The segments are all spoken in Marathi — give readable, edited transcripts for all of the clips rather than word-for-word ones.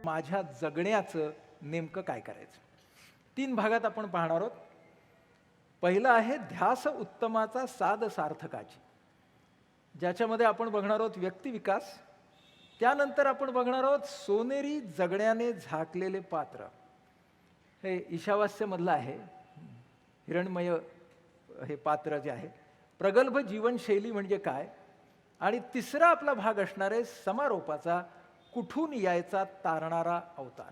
माझ्या जगण्याचं नेमकं काय करायचं. 3 भागात आपण पाहणार आहोत. पहिलं आहे ध्यास उत्तमाचा साध सार्थकाची, ज्याच्यामध्ये आपण बघणार आहोत व्यक्तिविकास. त्यानंतर आपण बघणार आहोत सोनेरी जगण्याने झाकलेले पात्र. हे ईशावास्यमधलं आहे, हिरण्मय हे पात्र जे आहे. प्रगल्भ जीवनशैली म्हणजे काय, आणि तिसरा आपला भाग असणार आहे समारोपाचा कुठून यायचा तारणारा अवतार.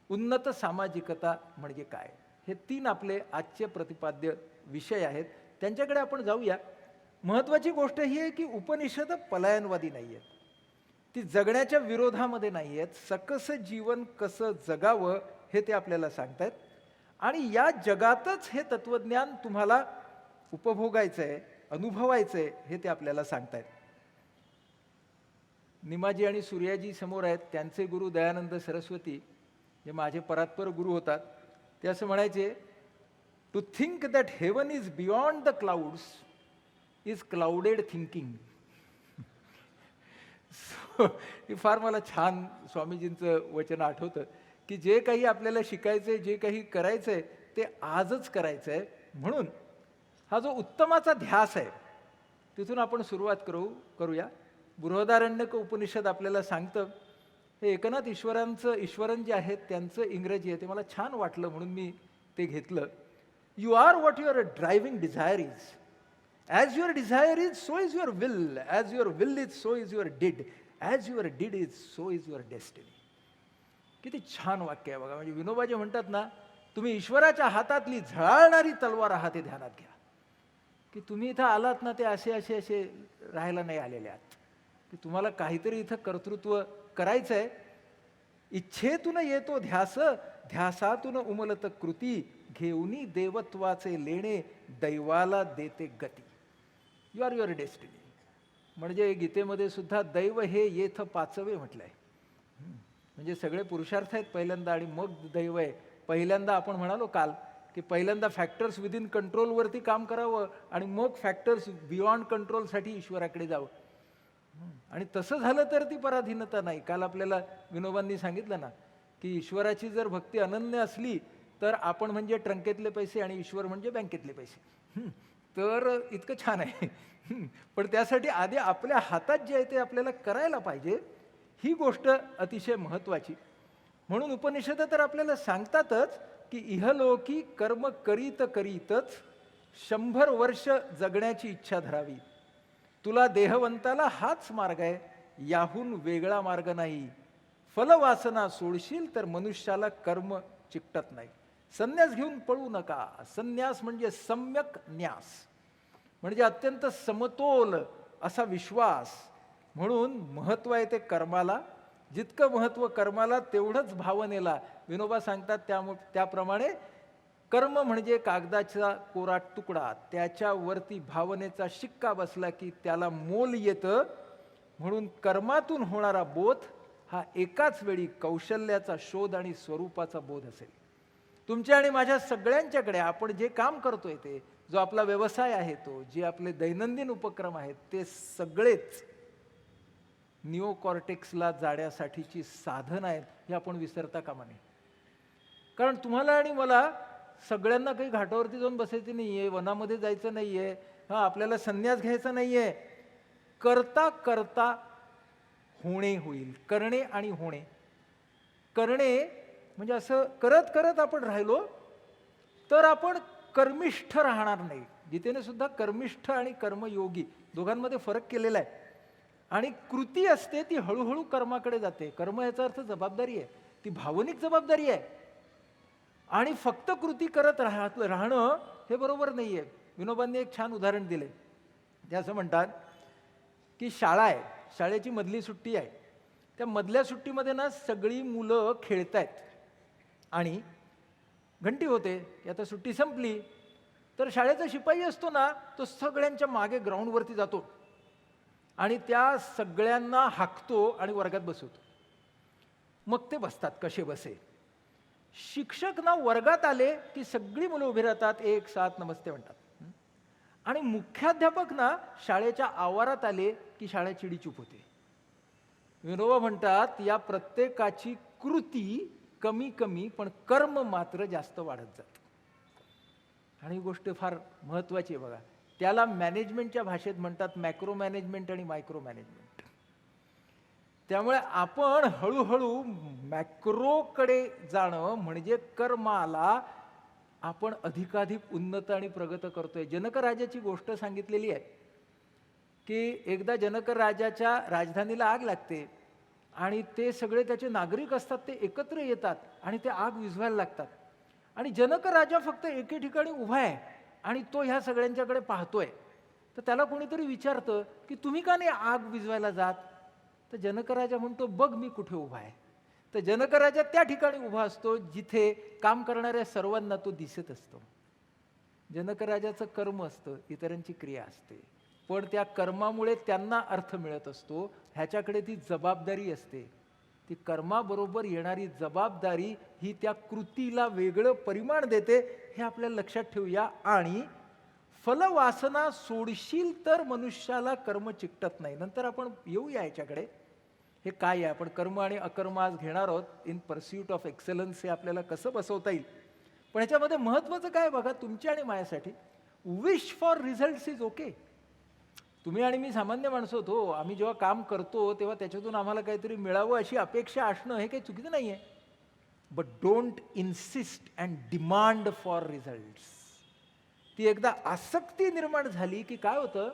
उन्नत सामाजिकता म्हणजे काय. हे 3 आपले आजचे प्रतिपाद्य विषय आहेत. त्यांच्याकडे आपण जाऊया. महत्त्वाची गोष्ट ही आहे की उपनिषद पलायनवादी नाही आहेत, ती जगण्याच्या विरोधामध्ये नाही आहेत. सकस जीवन कसं जगावं हे ते आपल्याला सांगतायत, आणि या जगातच हे तत्वज्ञान तुम्हाला उपभोगायचं आहे, अनुभवायचं आहे, हे ते आपल्याला सांगतायत. निमाजी आणि सूर्याजी समोर आहेत. त्यांचे गुरु दयानंद सरस्वती, जे माझे परात्पर गुरु होतात, ते असं म्हणायचे, to think that heaven is beyond the clouds is clouded thinking. हे फार मला छान स्वामीजींचं वचन आठवतं की जे काही आपल्याला शिकायचंय, जे काही करायचंय ते आजच करायचंय. म्हणून हा जो उत्तमाचा ध्यास आहे तिथून आपण सुरुवात करूया. बृहदारण्यक उपनिषद आपल्याला सांगतं. हे एकनाथ ईश्वरन जे आहेत त्यांचं इंग्रजी आहे, ते मला छान वाटलं म्हणून मी ते घेतलं. You are what your driving desire is. As your desire is so is your will. As your will is so is your deed. As your deed is so is your destiny. किती छान वाक्य आहे बघा. म्हणजे विनोबाजी म्हणतात ना, तुम्ही ईश्वराच्या हातातली झळाळणारी तलवार आहात हे ध्यानात घ्या. की तुम्ही इथं आलात ना, ते असे राहायला नाही आलेले आहात, की तुम्हाला काहीतरी इथं कर्तृत्व करायचं आहे. इच्छेतून येतो ध्यास, ध्यासातून उमलत कृती, घेऊनी देवत्वाचे लेणे, दैवाला देते गती. You are your destiny. म्हणजे गीतेमध्ये सुद्धा दैव हे येथ पाचवे म्हटलंय. म्हणजे सगळे पुरुषार्थ आहेत पहिल्यांदा, आणि मग दैव आहे. पहिल्यांदा आपण म्हणालो काल की पहिल्यांदा फॅक्टर्स विदिन कंट्रोलवरती काम करावं, आणि मग फॅक्टर्स बियॉन्ड कंट्रोलसाठी ईश्वराकडे जावं. आणि तसं झालं तर ती पराधीनता नाही. काल आपल्याला विनोबांनी सांगितलं ना की ईश्वराची जर भक्ती अनन्य असली तर आपण म्हणजे ट्रंकेतले पैसे आणि ईश्वर म्हणजे बँकेतले पैसे. तर इतकं छान आहे. पण त्यासाठी आधी आपल्या हातात जे आहे ते आपल्याला करायला पाहिजे. ही गोष्ट अतिशय महत्त्वाची. म्हणून उपनिषद तर आपल्याला सांगतातच की इहलोकी कर्म करीत करीतच 100 वर्ष जगण्याची इच्छा धरावी. तुला देहवंताला हाच मार्ग आहे, याहून वेगळा मार्ग नाही. फलवासना सोडशील तर मनुष्याला कर्म चिकटत नाही. संन्यास घेऊन पळू नका. संन्यास म्हणजे सम्यक न्यास, म्हणजे अत्यंत समतोल असा विश्वास. म्हणून महत्त्व आहे ते कर्माला. जितकं महत्त्व कर्माला तेवढंच भावनेला. विनोबा सांगतात त्याप्रमाणे कर्म म्हणजे कागदाचा कोरा तुकडा, त्याच्यावरती भावनेचा शिक्का बसला की त्याला मोल येतं. म्हणून कर्मातून होणारा बोध हा एकाच वेळी कौशल्याचा शोध आणि स्वरूपाचा बोध असेल. तुमच्या आणि माझ्या सगळ्यांच्याकडे आपण जे काम करतोय ते, जो आपला व्यवसाय आहे तो, जे आपले दैनंदिन उपक्रम आहेत ते सगळेच निओकॉर्टेक्सला जाण्यासाठीची साधन आहेत, हे आपण विसरता कामा नये. कारण तुम्हाला आणि मला सगळ्यांना काही घाटावरती जाऊन बसायचं नाहीये, वनामध्ये जायचं नाहीये, आपल्याला संन्यास घ्यायचा नाहीये. करता करता होणे होईल. करणे आणि होणे. करणे म्हणजे असं करत करत आपण राहिलो तर आपण कर्मिष्ठ राहणार नाही. गीतेने सुद्धा कर्मिष्ठ आणि कर्मयोगी दोघांमध्ये फरक केलेला आहे. आणि कृती असते ती हळूहळू कर्माकडे जाते. कर्म याचा अर्थ जबाबदारी आहे, ती भावनिक जबाबदारी आहे. आणि फक्त कृती करत राहणं हे बरोबर नाही आहे. विनोबांनी एक छान उदाहरण दिले. ते असं म्हणतात की शाळा आहे, शाळेची मधली सुट्टी आहे. त्या मधल्या सुट्टीमध्ये ना सगळी मुलं खेळतायत आणि घंटी होते की आता सुट्टी संपली. तर शाळेचा शिपाई असतो ना, तो सगळ्यांच्या मागे ग्राउंडवरती जातो आणि त्या सगळ्यांना हाकतो आणि वर्गात बसवतो. मग ते बसतात कसे बसे. शिक्षक ना वर्गात आले की सगळी मुलं उभी राहतात, 1 7 नमस्ते म्हणतात. आणि मुख्याध्यापक ना शाळेच्या आवारात आले की शाळा चिडीचूप होते. विनोबा म्हणतात या प्रत्येकाची कृती कमी कमी पण कर्म मात्र जास्त वाढत जातं. आणि ही गोष्ट फार महत्त्वाची आहे बघा. त्याला मॅनेजमेंटच्या भाषेत म्हणतात मॅक्रो मॅनेजमेंट आणि मायक्रो मॅनेजमेंट. त्यामुळे आपण हळूहळू मॅक्रोकडे जाणं म्हणजे कर्माला आपण अधिकाधिक उन्नत आणि प्रगत करतोय. जनक राजाची गोष्ट सांगितलेली आहे की एकदा जनक राजाच्या राजधानीला आग लागते आणि ते सगळे त्याचे नागरिक असतात ते एकत्र येतात आणि ते आग विझवायला लागतात. आणि जनक राजा फक्त एके ठिकाणी उभा आहे आणि तो ह्या सगळ्यांच्याकडे पाहतोय. तर त्याला कोणीतरी विचारतं की तुम्ही का नाही आग विझवायला जात? तर जनक राजा म्हणतो बघ मी कुठे उभा आहे. तर जनक राजा त्या ठिकाणी उभा असतो जिथे काम करणाऱ्या सर्वांना तो दिसत असतो. जनक राजाचं कर्म असतं, इतरांची क्रिया असते, पण त्या कर्मामुळे त्यांना अर्थ मिळत असतो. ह्याच्याकडे ती जबाबदारी असते. ती कर्माबरोबर येणारी जबाबदारी ही त्या कृतीला वेगळं परिमाण देते, हे आपल्याला लक्षात ठेवूया. आणि फलवासना सोडशील तर मनुष्याला कर्म चिकटत नाही. नंतर आपण येऊया याच्याकडे, हे काय आहे. आपण कर्म आणि अकर्म आज घेणार आहोत. इन परस्यूट ऑफ एक्सलन्स हे आपल्याला कसं बसवता येईल. पण ह्याच्यामध्ये महत्त्वाचं काय बघा, तुमच्या आणि माझ्यासाठी wish for results is okay. तुम्ही आणि मी सामान्य माणसं होतो. आम्ही जेव्हा काम करतो तेव्हा त्याच्यातून आम्हाला काहीतरी मिळावं अशी अपेक्षा असणं हे काही चुकीचं नाही आहे. But don't insist and demand for results. ती एकदा आसक्ती निर्माण झाली की काय होतं,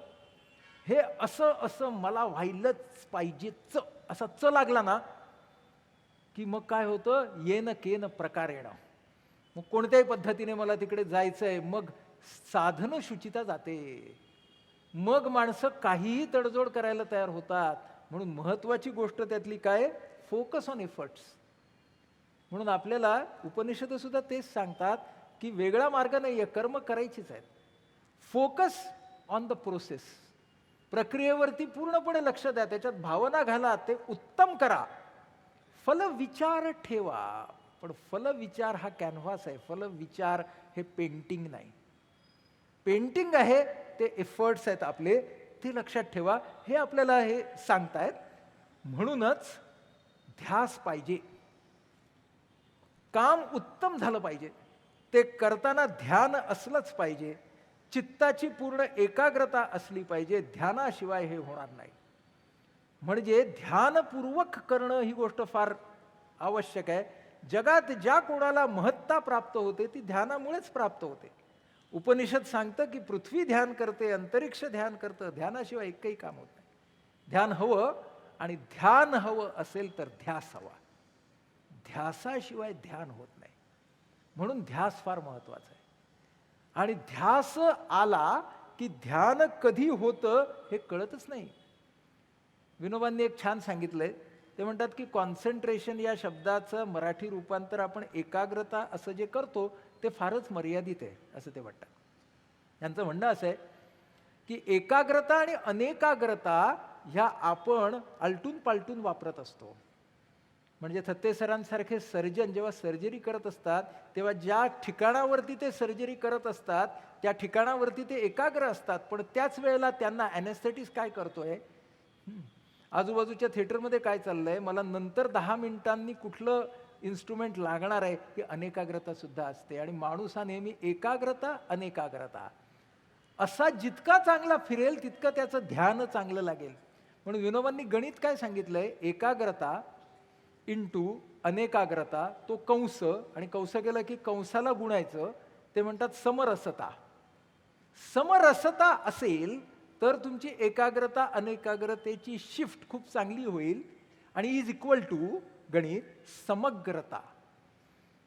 हे असं असं मला व्हायलाच पाहिजेच असा च लागला ना की मग काय होतं, येन केन प्रकार येणं. मग कोणत्याही पद्धतीने मला तिकडे जायचंय, मग साधन शुचिता जाते, मग माणसं काहीही तडजोड करायला तयार होतात. म्हणून महत्वाची गोष्ट त्यातली काय, फोकस ऑन एफर्ट्स. म्हणून आपल्याला उपनिषद सुद्धा तेच सांगतात की वेगळा मार्ग नाहीये, कर्म करायचीच आहेत. Focus on the process. प्रक्रियेवरती पूर्णपणे लक्ष द्या, त्याच्यात भावना घाला, ते उत्तम करा. फलविचार ठेवा. पण फलविचार हा कॅनव्हास आहे, फलविचार हे पेंटिंग नाही. पेंटिंग आहे ते एफर्ट्स आहेत आपले, ते लक्षात ठेवा. हे आपल्याला हे सांगतायत. म्हणूनच ध्यास पाहिजे, काम उत्तम झालं पाहिजे, ते करताना ध्यान असलंच पाहिजे, चित्ताची पूर्ण एकाग्रता असली पाहिजे. ध्यानाशिवाय हे होणार नाही. म्हणजे ध्यानपूर्वक करणं ही गोष्ट फार आवश्यक आहे. जगात ज्या कोणाला महत्ता प्राप्त होते ती ध्यानामुळेच प्राप्त होते. उपनिषद सांगतं की पृथ्वी ध्यान करते, अंतरिक्ष ध्यान करतं, ध्यानाशिवाय एकही काम होत नाही. ध्यान हवं, आणि ध्यान हवं असेल तर ध्यास हवा. ध्यासाशिवाय ध्यान होत नाही. म्हणून ध्यास फार महत्वाचा आहे. आणि ध्यास आला की ध्यान कधी होतं हे कळतच नाही. विनोबांनी एक छान सांगितलंय. ते म्हणतात की कॉन्सन्ट्रेशन या शब्दाचं मराठी रूपांतर आपण एकाग्रता असं जे करतो ते फारच मर्यादित आहे असं ते म्हणतात. त्यांचं म्हणणं असं आहे की एकाग्रता आणि अनेकाग्रता ह्या आपण आलटून पालटून वापरत असतो. म्हणजे थत्ते सरांसारखे सर्जन जेव्हा सर्जरी करत असतात तेव्हा ज्या ठिकाणावरती ते सर्जरी करत असतात त्या ठिकाणावरती ते एकाग्र असतात. पण त्याच वेळेला त्यांना ॲनेस्थेटिस्ट काय करतोय, आजूबाजूच्या थिएटरमध्ये काय चाललंय, मला नंतर 10 मिनिटांनी कुठलं इन्स्ट्रुमेंट लागणार आहे, ही अनेकाग्रता सुद्धा असते. आणि माणूस हा नेहमी एकाग्रता अनेकाग्रता असा जितका चांगला फिरेल तितकं त्याचं ध्यान चांगलं लागेल. म्हणून विनोबांनी गणित काय सांगितलंय, एकाग्रता इंटू अनेकाग्रता, तो कंस, आणि कंस केलं की कंसाला गुणायचं, ते म्हणतात समरसता. समरसता असेल तर तुमची एकाग्रता अनेकाग्रतेची शिफ्ट खूप चांगली होईल. आणि इज इक्वल टू गणित समग्रता.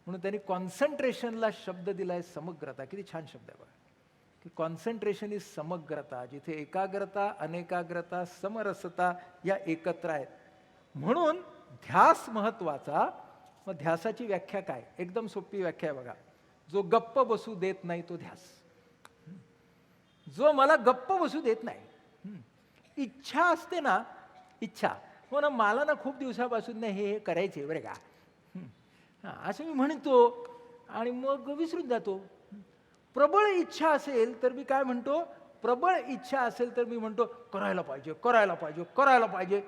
म्हणून त्यांनी कॉन्सन्ट्रेशनला शब्द दिलाय समग्रता. किती छान शब्द आहे बघा, की कॉन्सन्ट्रेशन इज समग्रता, जिथे एकाग्रता अनेकाग्रता समरसता या एकत्र आहेत. म्हणून ध्यास महत्वाचा. मग ध्यासाची व्याख्या काय, एकदम सोपी व्याख्या आहे बघा. जो गप्प बसू देत नाही तो ध्यास. जो मला गप्प बसू देत नाही. इच्छा असते ना, इच्छा, हो ना, मला ना खूप दिवसापासून ना हे करायचे बरं का, असं मी म्हणतो आणि मग विसरून जातो. प्रबळ इच्छा असेल तर मी काय म्हणतो, प्रबळ इच्छा असेल तर मी म्हणतो करायला पाहिजे करायला पाहिजे करायला पाहिजे.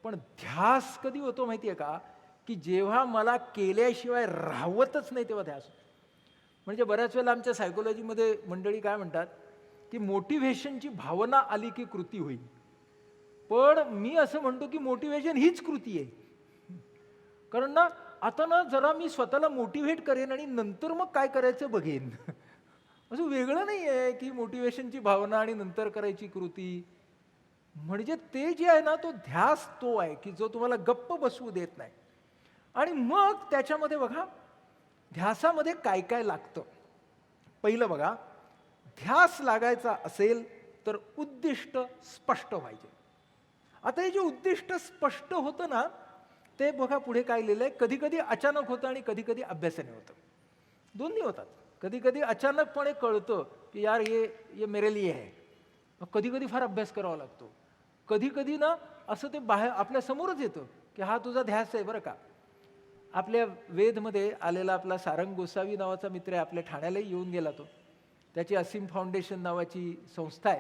पण ध्यास कधी होतो माहितीये का, की जेव्हा मला केल्याशिवाय राहवतच नाही तेव्हा ध्यास होतो. म्हणजे बऱ्याच वेळेला आमच्या सायकोलॉजीमध्ये मंडळी काय म्हणतात की मोटिव्हेशनची भावना आली की कृती होईल. पण मी असं म्हणतो की मोटिव्हेशन हीच कृती आहे. कारण ना आता ना जरा मी स्वतःला मोटिव्हेट करेन आणि नंतर मग काय करायचं बघेन. असं वेगळं नाही आहे की मोटिव्हेशनची भावना आणि नंतर करायची कृती. म्हणजे ते जे आहे ना तो ध्यास तो आहे की जो तुम्हाला गप्प बसवू देत नाही. आणि मग त्याच्यामध्ये बघा ध्यासामध्ये काय काय लागतं. पहिलं बघा, ध्यास लागायचा असेल तर उद्दिष्ट स्पष्ट व्हायचे. आता हे जे उद्दिष्ट स्पष्ट होतं ना ते बघा पुढे काय लिहिलंय, कधी कधी अचानक होतं आणि कधी कधी अभ्यासाने होतं. दोन्ही होतात. कधी कधी अचानकपणे कळतं की यार ये मेरे लिए है. कधी कधी फार अभ्यास करावा लागतो. कधी कधी ना असं ते बाहेर आपल्या समोरच येतं की हा तुझा ध्यास आहे बरं का. आपल्या वेदमध्ये आलेला आपला सारंग गोसावी नावाचा मित्र आहे, आपल्या ठाण्यालाही येऊन गेला तो. त्याची असीम फाउंडेशन नावाची संस्था आहे.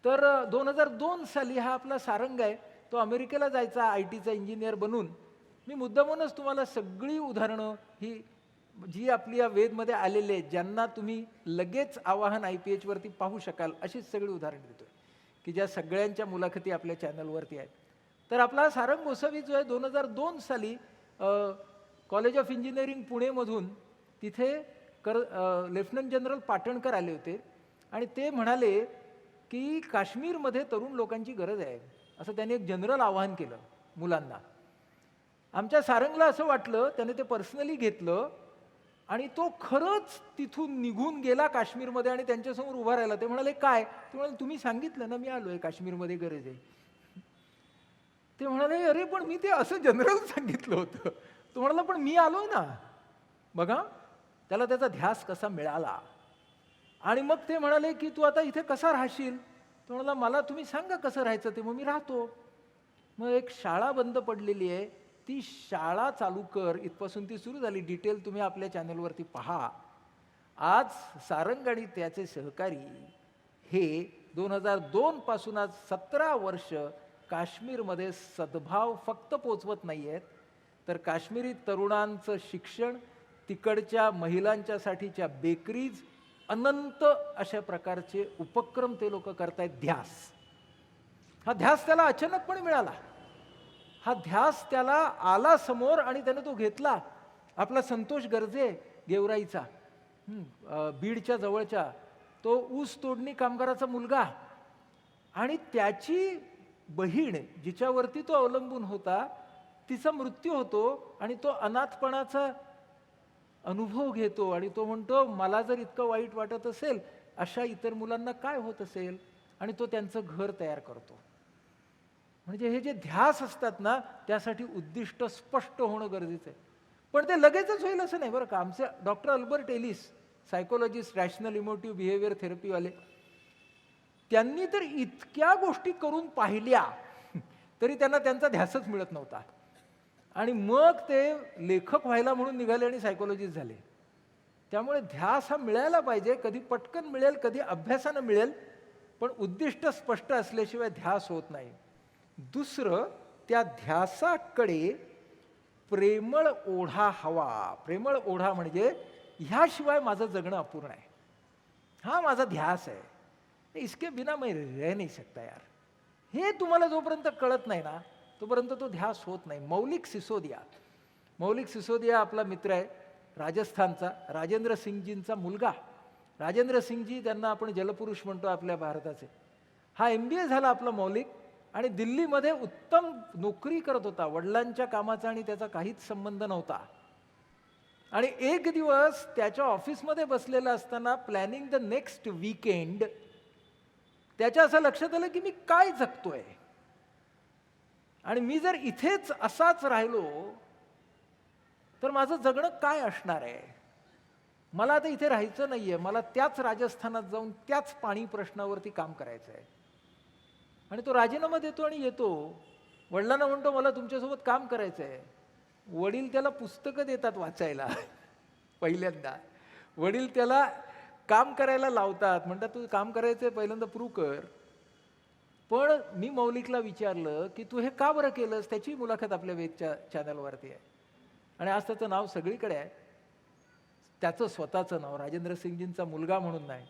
तर 2002 साली हा आपला सारंग आहे तो अमेरिकेला जायचा आय टीचा इंजिनियर बनून. मी मुद्दामूनच तुम्हाला सगळी उदाहरणं ही जी आपली या वेदमध्ये आलेली आहेत ज्यांना तुम्ही लगेच आवाहन IPH वरती पाहू शकाल अशीच सगळी उदाहरण देतोय की ज्या सगळ्यांच्या मुलाखती आपल्या चॅनलवरती आहेत. तर आपला सारंग गोसावी जो आहे 2002 साली कॉलेज ऑफ इंजिनिअरिंग पुणेमधून तिथे लेफ्टनंट जनरल पाटणकर आले होते आणि ते म्हणाले की काश्मीरमध्ये तरुण लोकांची गरज आहे असं त्यांनी एक जनरल आवाहन केलं मुलांना. आमच्या सारंगला असं वाटलं, त्याने ते पर्सनली घेतलं आणि तो खरंच तिथून निघून गेला काश्मीरमध्ये आणि त्यांच्यासमोर उभा राहिला. ते म्हणाले काय? ते म्हणाले तुम्ही सांगितलं ना मी आलोय काश्मीरमध्ये गरज आहे. ते म्हणाले अरे पण मी ते असं जनरल सांगितलं होतं. तो म्हणाला पण मी आलोय ना. बघा त्याला त्याचा ध्यास कसा मिळाला. आणि मग ते म्हणाले की तू आता इथे कसा राहशील. तो म्हणाला मला तुम्ही सांगा कसं राहायचं ते मग मी राहतो. मग एक शाळा बंद पडलेली आहे ती शाळा चालू कर इथपासून ती सुरू झाली. डिटेल तुम्ही आपल्या चॅनलवरती पहा. आज सारंग आणि त्याचे सहकारी हे 2002 पासून आज 17 वर्ष काश्मीरमध्ये सद्भाव फक्त पोचवत नाही आहेत तर काश्मीरी तरुणांचं शिक्षण, तिकडच्या महिलांच्यासाठीच्या बेकरीज, अनंत अशा प्रकारचे उपक्रम ते लोक करतायत. ध्यास हा ध्यास त्याला अचानकपणे मिळाला. हा ध्यास त्याला आला समोर आणि त्याने तो घेतला. आपला संतोष गर्जे गेवराईचा बीडच्या जवळच्या तो ऊस तोडणी कामगाराचा मुलगा आणि त्याची बहीण जिच्यावरती तो अवलंबून होता तिचा मृत्यू होतो आणि तो अनाथपणाचा अनुभव घेतो आणि तो म्हणतो मला जर इतकं वाईट वाटत असेल अशा इतर मुलांना काय होत असेल आणि तो त्यांचं घर तयार करतो. म्हणजे हे जे ध्यास असतात ना त्यासाठी उद्दिष्ट स्पष्ट होणं गरजेचं आहे. पण ते लगेचच होईल असं नाही बरं का. आमचे doctor Albert Ellis psychologist, rational emotive behaviour थेरपीवाले, त्यांनी तर इतक्या गोष्टी करून पाहिल्या तरी त्यांना त्यांचा ध्यासच मिळत नव्हता. आणि मग ते लेखक व्हायला म्हणून निघाले आणि सायकोलॉजिस्ट झाले. त्यामुळे ध्यास हा मिळायला पाहिजे. कधी पटकन मिळेल, कधी अभ्यासानं मिळेल, पण उद्दिष्ट स्पष्ट असल्याशिवाय ध्यास होत नाही. दुसरं, त्या ध्यासाकडे प्रेमळ ओढा हवा. प्रेमळ ओढा म्हणजे ह्याशिवाय माझं जगणं अपूर्ण आहे. हा माझा ध्यास आहे, इसके बिना मैं रह नहीं सकता यार. हे तुम्हाला जोपर्यंत कळत नाही ना तोपर्यंत तो ध्यास होत नाही. मौलिक सिसोदिया आपला मित्र आहे राजस्थानचा, राजेंद्र सिंगजींचा मुलगा. राजेंद्र सिंगजी त्यांना आपण जलपुरुष म्हणतो आपल्या भारताचे. हा MBA झाला आपला मौलिक आणि दिल्लीमध्ये उत्तम नोकरी करत होता. वडिलांच्या कामाचा आणि त्याचा काहीच संबंध नव्हता. आणि एक दिवस त्याच्या ऑफिसमध्ये बसलेला असताना प्लॅनिंग द नेक्स्ट वीकेंड त्याच्या असं लक्षात आलं की मी काय जगतोय आणि मी जर इथेच असाच राहिलो तर माझं जगणं काय असणार आहे. मला आता इथे राहायचं नाहीये. मला त्याच राजस्थानात जाऊन त्याच पाणी प्रश्नावरती काम करायचं आहे. आणि तो राजीनामा देतो आणि येतो. वडिलांना म्हणतो मला तुमच्यासोबत काम करायचं आहे. वडील त्याला पुस्तकं देतात वाचायला. पहिल्यांदा वडील त्याला काम करायला लावतात. म्हणतात तू काम करायचंय पहिल्यांदा प्रूव्ह कर. पण मी मौलिकला विचारलं की तू हे का बरं केलंस, त्याची मुलाखत आपल्या वेदच्या चॅनलवरती आहे आणि आज त्याचं नाव सगळीकडे आहे. त्याचं स्वतःचं नाव राजेंद्र सिंगजींचा मुलगा म्हणून नाही.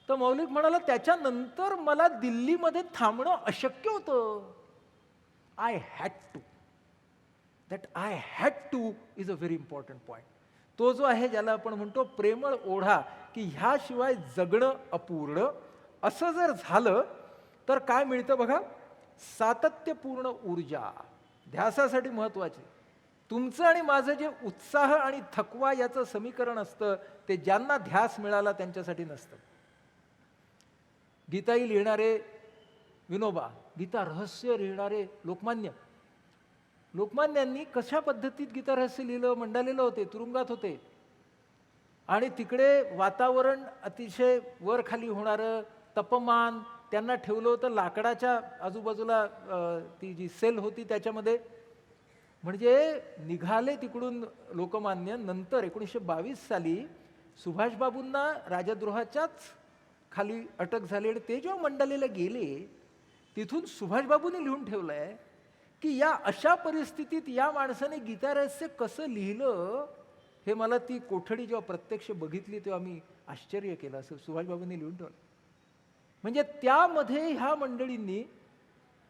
तर मौलिक म्हणाला त्याच्यानंतर मला दिल्लीमध्ये थांबणं अशक्य होतं. I had to. That I had to is a very important point. तो जो आहे ज्याला आपण म्हणतो प्रेमळ ओढा, की ह्याशिवाय जगणं अपूर्ण, असं जर झालं तर काय मिळतं बघा, सातत्यपूर्ण ऊर्जा. ध्यासासाठी महत्वाची. तुमचं आणि माझं जे उत्साह आणि थकवा याचं समीकरण असतं ते ज्यांना ध्यास मिळाला त्यांच्यासाठी नसतं. गीताई लिहिणारे विनोबा, गीता रहस्य लिहिणारे लोकमान्य. लोकमान्यांनी कशा पद्धतीत गीता रहस्य लिहिलं, मंडालेलं होते, तुरुंगात होते आणि तिकडे वातावरण अतिशय वर खाली होणारं, तपमान, त्यांना ठेवलं होतं लाकडाच्या आजूबाजूला, ती जी सेल होती त्याच्यामध्ये. म्हणजे निघाले तिकडून लोकमान्य. नंतर 1922 साली सुभाषबाबूंना राजद्रोहाच्याच खाली अटक झाली आणि ते जेव्हा मंडालेला गेले तिथून सुभाषबाबूंनी लिहून ठेवलंय की या अशा परिस्थितीत या माणसाने गीता रहस्य कसं लिहिलं, हे मला ती कोठडी जेव्हा प्रत्यक्ष बघितली तेव्हा मी आश्चर्य केलं. असं सुभाषबाबूंनी लिहून ठेवलं. म्हणजे त्यामध्ये ह्या मंडळींनी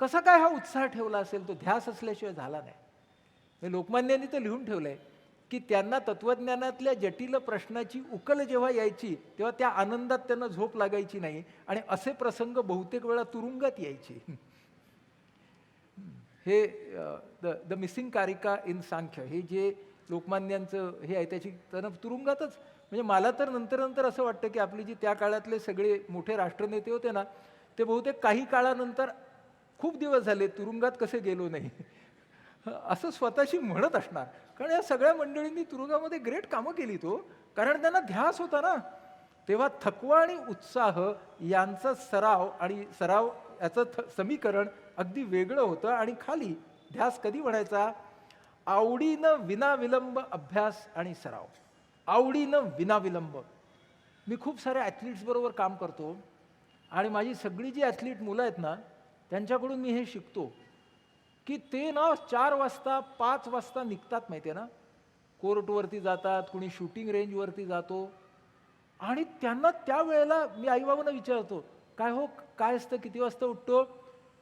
कसा काय हा उत्साह ठेवला असेल, तो ध्यास असल्याशिवाय झाला नाही. लोकमान्यांनी तर लिहून ठेवलंय की त्यांना तत्वज्ञानातल्या जटिल प्रश्नाची उकल जेव्हा यायची तेव्हा त्या आनंदात त्यांना झोप लागायची नाही आणि असे प्रसंग बहुतेक वेळा तुरुंगात यायची. हे द मिसिंग कारिका इन सांख्य, हे जे लोकमान्यांचं हे आहे त्याची त्यांना तुरुंगातच. म्हणजे मला तर नंतर नंतर असं वाटतं की आपली जी त्या काळातले सगळे मोठे राष्ट्रनेते होते ना, ते बहुतेक काही काळानंतर खूप दिवस झाले तुरुंगात कसे गेलो नाही असं स्वतःशी म्हणत असणार. कारण या सगळ्या मंडळींनी तुरुंगामध्ये ग्रेट कामं केली तो, कारण त्यांना ध्यास होता ना. तेव्हा थकवा आणि उत्साह यांचा सराव आणि सराव याचं समीकरण अगदी वेगळं होतं. आणि खाली ध्यास कधी म्हणायचा, आवडीनं विनाविलंब अभ्यास आणि सराव. आवडीनं विनाविलंब. मी खूप साऱ्या ॲथलीट्स बरोबर काम करतो आणि माझी सगळी जी ॲथलीट मुलं आहेत ना त्यांच्याकडून मी हे शिकतो की ते ना 4 वाजता 5 वाजता निघतात, माहिती आहे ना, कोर्टवरती जातात, कुणी शूटिंग रेंजवरती जातो. आणि त्यांना त्यावेळेला मी आईबाबांना विचारतो, काय हो काय असतं, किती वाजता उठतो?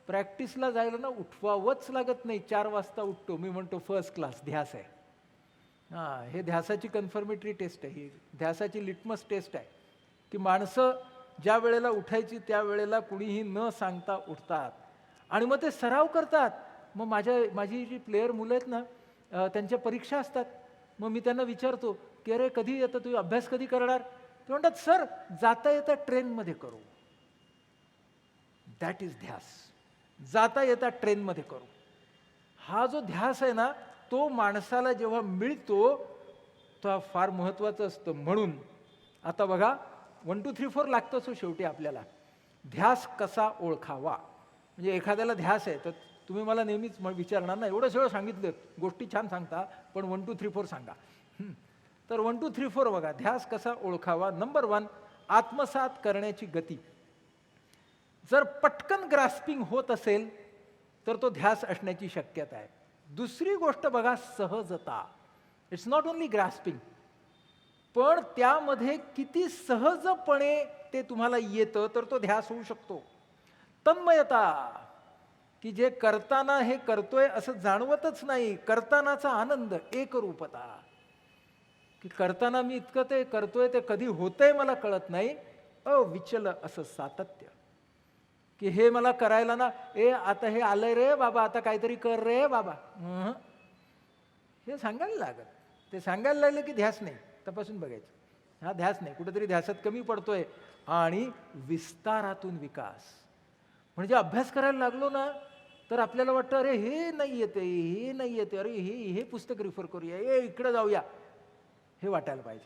प्रॅक्टिसला जायला ना उठवावंच लागत नाही, 4 वाजता उठतो. मी म्हणतो फर्स्ट क्लास, ध्यास आहे. हां, हे ध्यासाची कन्फर्मेटरी टेस्ट आहे, ही ध्यासाची लिटमस टेस्ट आहे की माणसं ज्या वेळेला उठायची त्या वेळेला कुणीही न सांगता उठतात आणि मग ते सराव करतात. मग माझी जी प्लेयर मुलं आहेत ना, त्यांच्या परीक्षा असतात. मग मी त्यांना विचारतो की अरे कधी येतं, तुम्ही अभ्यास कधी करणार? ते म्हणतात सर जाता येता ट्रेनमध्ये करू. दॅट इज ध्यास. जाता येता ट्रेनमध्ये करू. हा जो ध्यास आहे ना तो माणसाला जेव्हा मिळतो तो फार महत्वाचं असतं. म्हणून आता बघा 1 2 3 4 लागतोच शेवटी आपल्याला. ध्यास कसा ओळखावा. म्हणजे एखाद्याला ध्यास आहे तर तुम्ही मला नेहमीच विचारणार ना, एवढं सगळं सांगितलं, गोष्टी छान सांगता, पण 1 2 3 4 सांगा. तर 1 2 3 4 बघा, ध्यास कसा ओळखावा. नंबर 1, आत्मसात करण्याची गती. जर पटकन ग्रास्पिंग होत असेल तर तो ध्यास असण्याची शक्यता आहे. दुसरी गोष्ट बघा, सहजता. इट्स नॉट ओनली ग्रास्पिंग, पण त्यामध्ये किती सहजपणे ते तुम्हाला येतं तर तो ध्यास होऊ शकतो. तन्मयता, की जे करताना हे करतोय असं जाणवतच नाही, करतानाचा आनंद. एकरूपता, की करताना मी इतकं ते करतोय ते कधी होतंय मला कळत नाही. अविचल असं सातत्य, की हे मला करायला ना, आता हे आलंय रे बाबा, आता काहीतरी कर रे बाबा, हे सांगायला लागत. ते सांगायला लागलं की ध्यास नाही. तपासून बघायचं, हा ध्यास नाही, कुठेतरी ध्यासात कमी पडतोय. आणि विस्तारातून विकास. म्हणजे अभ्यास करायला लागलो ना तर आपल्याला वाटतं अरे हे नाही येते, हे नाही येते, अरे हे पुस्तक रिफर करूया, इकडे जाऊया, हे वाटायला पाहिजे.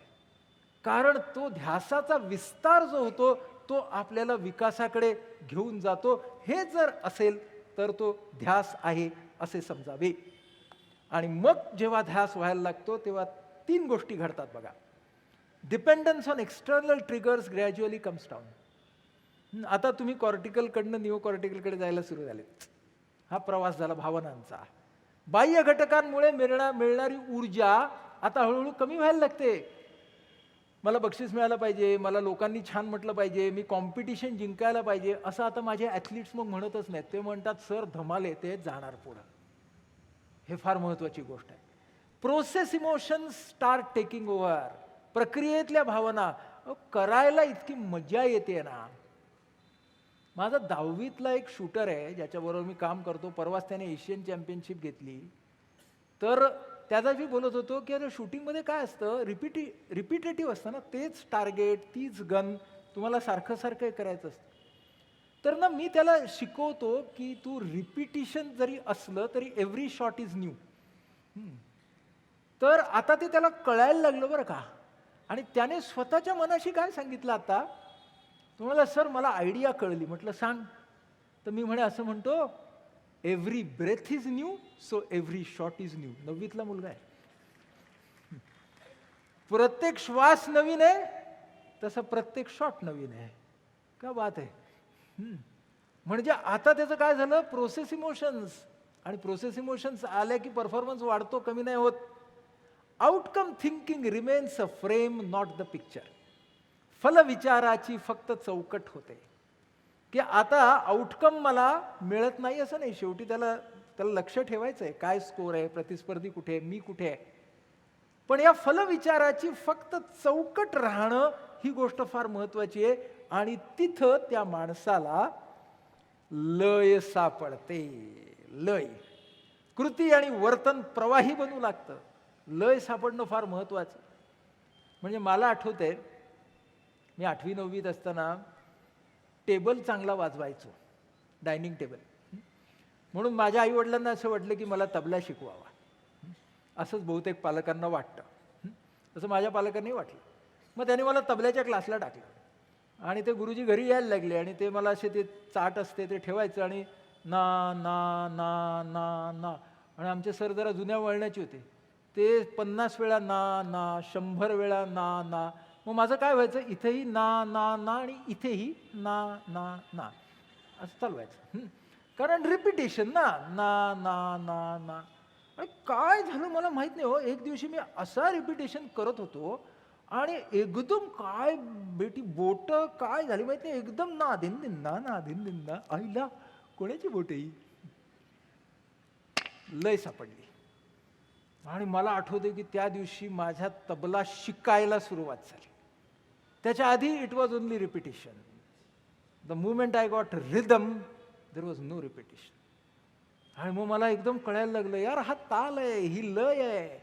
कारण तो ध्यासाचा विस्तार जो होतो तो आपल्याला विकासाकडे घेऊन जातो. हे जर असेल तर तो ध्यास आहे असे समजावे. आणि मग जेव्हा ध्यास व्हायला लागतो तेव्हा 3 गोष्टी घडतात बघा. Dependence on external triggers gradually comes down. आता तुम्ही कॉर्टिकलकडनं निओ कॉर्टिकलकडे जायला सुरू झाले. हा प्रवास झाला भावनांचा. बाह्य घटकांमुळे मिळणारी ऊर्जा आता हळूहळू कमी व्हायला लागते. मला बक्षीस मिळालं पाहिजे, मला लोकांनी छान म्हटलं पाहिजे, मी कॉम्पिटिशन जिंकायला पाहिजे, असं आता माझे ॲथलीट्स मग म्हणतच नाहीत. ते म्हणतात सर धमाल येते, जाणार पुढं. हे फार महत्त्वाची गोष्ट आहे. Process emotions start taking over. प्रक्रियेतल्या भावना करायला इतकी मजा येते ना. माझा 10वीतला एक शूटर आहे ज्याच्याबरोबर मी काम करतो. परवाच त्याने एशियन चॅम्पियनशिप घेतली. तर त्याचा मी बोलत होतो की अरे शूटिंगमध्ये काय असतं, रिपिटेटिव्ह असतं ना, तेच टार्गेट, तीच गन तुम्हाला सारखं सारखं करायचं असतं. तर ना मी त्याला शिकवतो की तू रिपिटिशन जरी असलं तरी एव्हरी शॉट इज न्यू. तर आता ते त्याला कळायला लागलं बरं का. आणि त्याने स्वतःच्या मनाशी काय सांगितलं आता, तुम्हाला सर मला आयडिया कळली. म्हटलं सांग. तर मी असं म्हणतो, every breath is new so every shot is new. 9वीतला मुलगा आहे. प्रत्येक श्वास नवीन आहे तसं प्रत्येक शॉट नवीन आहे. क्या बात आहे. म्हणजे आता त्याचं काय झालं, प्रोसेस इमोशन्स. आणि प्रोसेस इमोशन्स आल्या की परफॉर्मन्स वाढतो, कमी नाही होत. Outcome thinking remains a frame not the picture. फलविचाराची फक्त चौकट होते. की आता आउटकम मला मिळत नाही असं नाही, शेवटी त्याला लक्ष ठेवायचं आहे, काय स्कोर आहे, प्रतिस्पर्धी कुठे आहे, मी कुठे आहे. पण या फलविचाराची फक्त चौकट राहणं ही गोष्ट फार महत्वाची आहे. आणि तिथं त्या माणसाला लय सापडते. लय, कृती आणि वर्तन प्रवाही बनू लागतं. लय सापडणं फार महत्वाचं. म्हणजे मला आठवतंय, मी 8वी 9वीत असताना टेबल चांगला वाजवायचो, डायनिंग टेबल. म्हणून माझ्या आईवडिलांना असं वाटलं की मला तबला शिकवावा. असंच बहुतेक पालकांना वाटतं. तसं माझ्या पालकांनाही वाटलं. मग त्याने मला तबल्याच्या क्लासला टाकलं. आणि ते गुरुजी घरी यायला लागले आणि ते मला असे ते चाट असते ते ठेवायचं आणि ना ना ना ना ना. आणि आमचे सर जरा जुन्या वळणाचे होते. ते 50 वेळा ना ना, 100 वेळा ना ना. मग माझं काय व्हायचं, इथेही ना ना ना आणि इथेही ना ना ना असं चालवायचं. कारण रिपिटेशन ना ना ना ना ना. आणि काय झालं मला माहित नाही हो. एक दिवशी मी असा रिपिटेशन करत होतो आणि एकदम काय बेटी बोट काय झाली माहित नाही, एकदम ना दिन दिन ना दिन दिन ना. आईला कोणाची बोट ही. लय सापडली. आणि मला आठवते की त्या दिवशी माझ्या तबला शिकायला सुरुवात झाली. त्याच्या आधी it was only repetition. The moment I got rhythm there was no repetition. आणि मग मला एकदम कळायला लागलं, यार हा ताल आहे, ही लय आहे.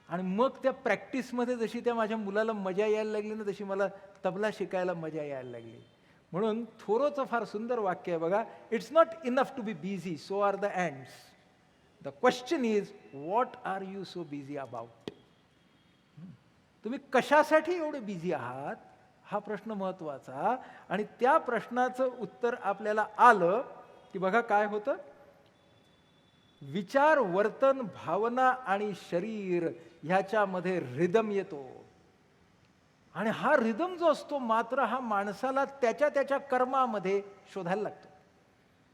आणि मग त्या प्रॅक्टिसमध्ये जशी त्या माझ्या मुलाला मजा यायला लागली ना, तशी मला तबला शिकायला मजा यायला लागली. म्हणून थोरोचं फार सुंदर वाक्य आहे बघा, it's not enough to be busy, so are the ants. The question is what are you so busy about. तुम्ही कशासाठी एवढे बिझी आहात हा प्रश्न महत्वाचा. आणि त्या प्रश्नाचं उत्तर आपल्याला आलं की बघा काय होतं, विचार, वर्तन, भावना आणि शरीर ह्याच्यामध्ये रिदम येतो. आणि हा रिदम जो असतो मात्र हा माणसाला त्याच्या त्याच्या कर्मामध्ये शोधायला लागतो.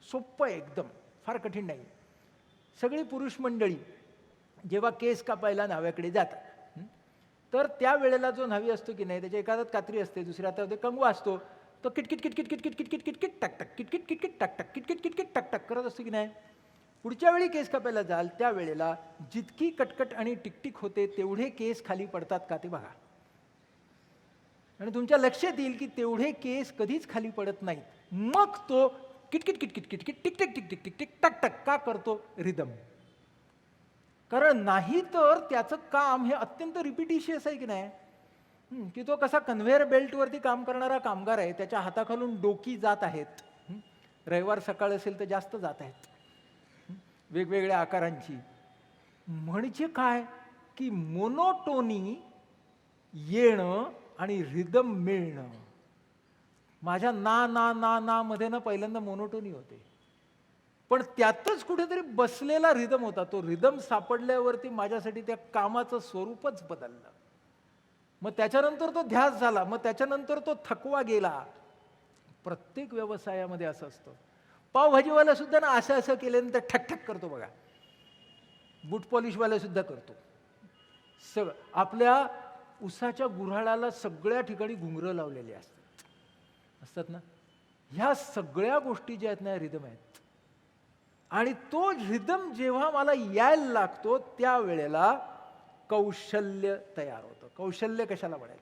सोपं एकदम, फार कठीण नाही. सगळी पुरुष मंडळी जेव्हा केस कापायला न्हाव्याकडे जातात, तर त्या वेळेला जो न्हावी असतो की नाही, त्याच्या एका हातात कात्री असते, दुसऱ्या हातात कंगवा असतो. तो किटकिट किटकिट किटकिट किटकिट किटकिट टक टक किटकिट किटकिट टक टक किटकिट किटकिट टक टक करत असतो की नाही. पुढच्या वेळी केस कापायला जाल त्यावेळेला जितकी कटकट आणि टिकटिक होते तेवढे केस खाली पडतात का ते बघा. आणि तुमच्या लक्षात येईल की तेवढे केस कधीच खाली पडत नाहीत. मग तो किटकिट किटकिट किटकिट टिकटिक टिकटिक टिकटिक टक टक का करतो, रिदम. कारण नाही तर त्याचं काम हे अत्यंत रिपिटिशियस आहे की नाही. की तो कसा कन्व्हेअर बेल्टवरती काम करणारा कामगार आहे, त्याच्या हाताखालून डोकी जात आहेत. रविवार सकाळ असेल तर जास्त जात आहेत, वेगवेगळ्या आकारांची. म्हणजे काय की मोनोटोनी येणं आणि रिदम मिळणं. माझ्या ना ना ना ना मध्ये ना पहिल्यांदा मोनोटोनी होते, पण त्यातच कुठेतरी बसलेला रिदम होता. तो रिदम सापडल्यावरती माझ्यासाठी त्या कामाचं स्वरूपच बदललं. मग त्याच्यानंतर तो ध्यास झाला, मग त्याच्यानंतर तो थकवा गेला. प्रत्येक व्यवसायामध्ये असं असतं. पावभाजीवाला सुद्धा ना असं असं केल्यानंतर ठकठक करतो बघा. बूट पॉलिशवाला सुद्धा करतो. आपल्या उसाच्या गुऱ्हाळाला सगळ्या ठिकाणी घुंगरं लावलेली असतात ना. ह्या सगळ्या गोष्टी ज्या आहेत ना रिदम आहेत. आणि तो रिदम जेव्हा मला यायला लागतो त्यावेळेला कौशल्य तयार होतं. कौशल्य कशाला म्हणायचं?